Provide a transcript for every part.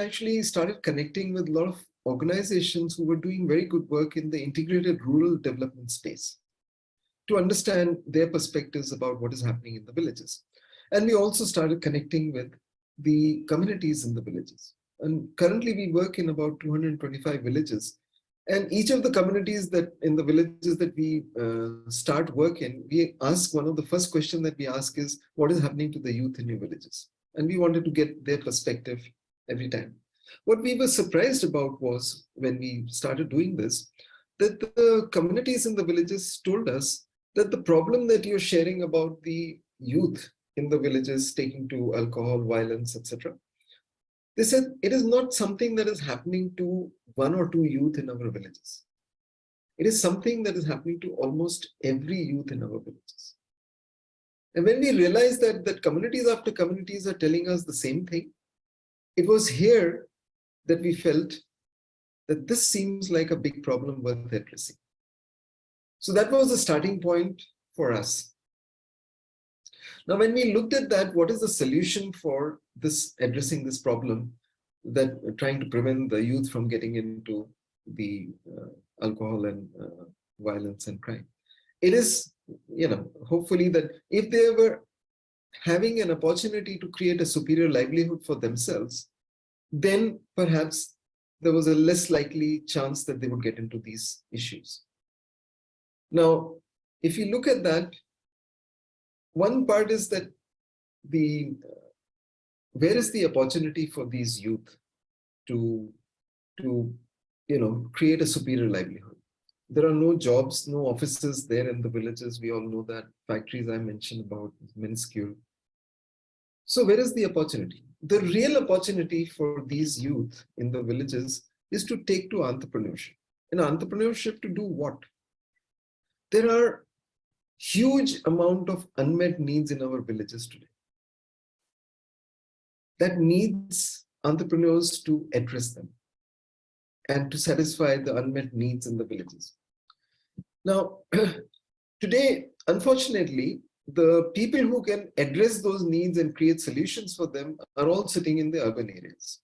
actually started connecting with a lot of organizations who were doing very good work in the integrated rural development space to understand their perspectives about what is happening in the villages. And we also started connecting with the communities in the villages. And currently we work in about 225 villages. And each of the communities that in the villages that we start work in, we ask, one of the first questions that we ask is, what is happening to the youth in your villages? And we wanted to get their perspective every time. What we were surprised about was when we started doing this, that the communities in the villages told us that the problem that you're sharing about the youth in the villages taking to alcohol, violence, etc. They said it is not something that is happening to one or two youth in our villages. It is something that is happening to almost every youth in our villages. And when we realized that communities after communities are telling us the same thing, it was here that we felt that this seems like a big problem worth addressing. So that was the starting point for us. Now, when we looked at that, what is the solution for this, addressing this problem, that trying to prevent the youth from getting into the alcohol and violence and crime? It is, hopefully that if they were having an opportunity to create a superior livelihood for themselves, then perhaps there was a less likely chance that they would get into these issues. Now, if you look at that, one part is that where is the opportunity for these youth to create a superior livelihood? There are no jobs, no offices there in the villages. We all know that. Factories I mentioned about, minuscule. So where is the opportunity? The real opportunity for these youth in the villages is to take to entrepreneurship. And entrepreneurship to do what? There are huge amount of unmet needs in our villages today that needs entrepreneurs to address them and to satisfy the unmet needs in the villages. Now, today, unfortunately, the people who can address those needs and create solutions for them are all sitting in the urban areas.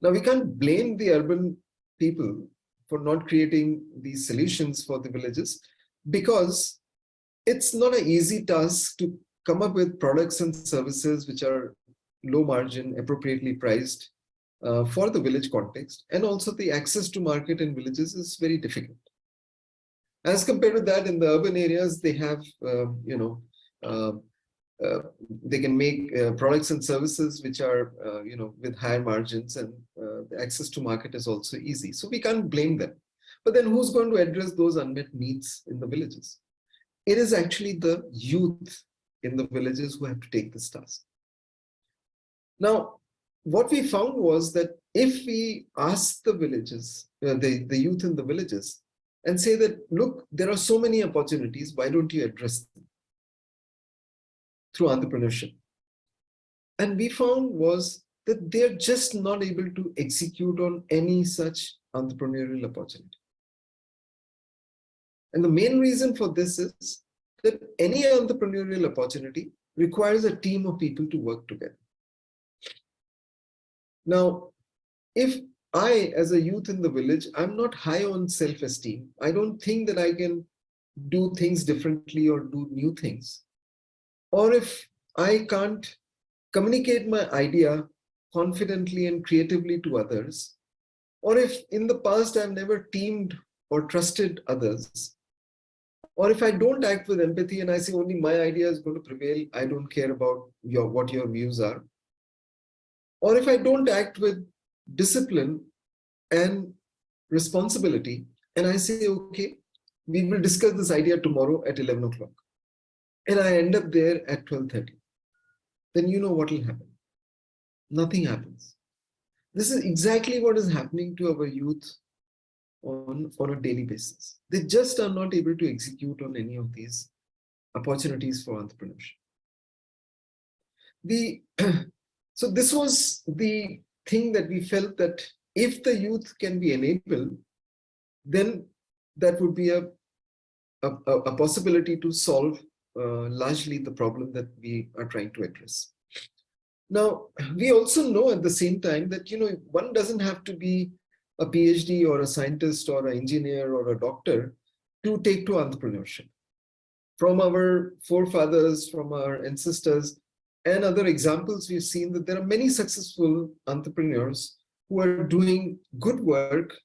Now, we can't blame the urban people for not creating these solutions for the villages, because it's not an easy task to come up with products and services which are low margin, appropriately priced for the village context. And also the access to market in villages is very difficult. As compared to that, in the urban areas, they have, they can make products and services which are, with higher margins, and the access to market is also easy. So we can't blame them. But then who's going to address those unmet needs in the villages? It is actually the youth in the villages who have to take this task. Now, what we found was that if we ask the villages, the youth in the villages, and say that, look, there are so many opportunities, why don't you address them through entrepreneurship? And we found was that they're just not able to execute on any such entrepreneurial opportunity. And the main reason for this is that any entrepreneurial opportunity requires a team of people to work together. Now, if I, as a youth in the village, I'm not high on self-esteem, I don't think that I can do things differently or do new things, or if I can't communicate my idea confidently and creatively to others, or if in the past I've never teamed or trusted others, or if I don't act with empathy and I say only my idea is going to prevail, I don't care about what your views are, or if I don't act with discipline and responsibility, and I say, okay, we will discuss this idea tomorrow at 11 o'clock, and I end up there at 12:30, then you know what will happen. Nothing happens. This is exactly what is happening to our youth on a daily basis. They just are not able to execute on any of these opportunities for entrepreneurship. So this was the thing that we felt that if the youth can be enabled, then that would be a possibility to solve largely the problem that we are trying to address. Now, we also know at the same time that, one doesn't have to be a PhD or a scientist or an engineer or a doctor to take to entrepreneurship. From our forefathers, from our ancestors, and other examples, we've seen that there are many successful entrepreneurs who are doing good work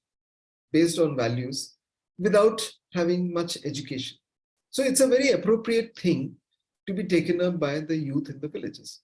based on values without having much education. So it's a very appropriate thing to be taken up by the youth in the villages.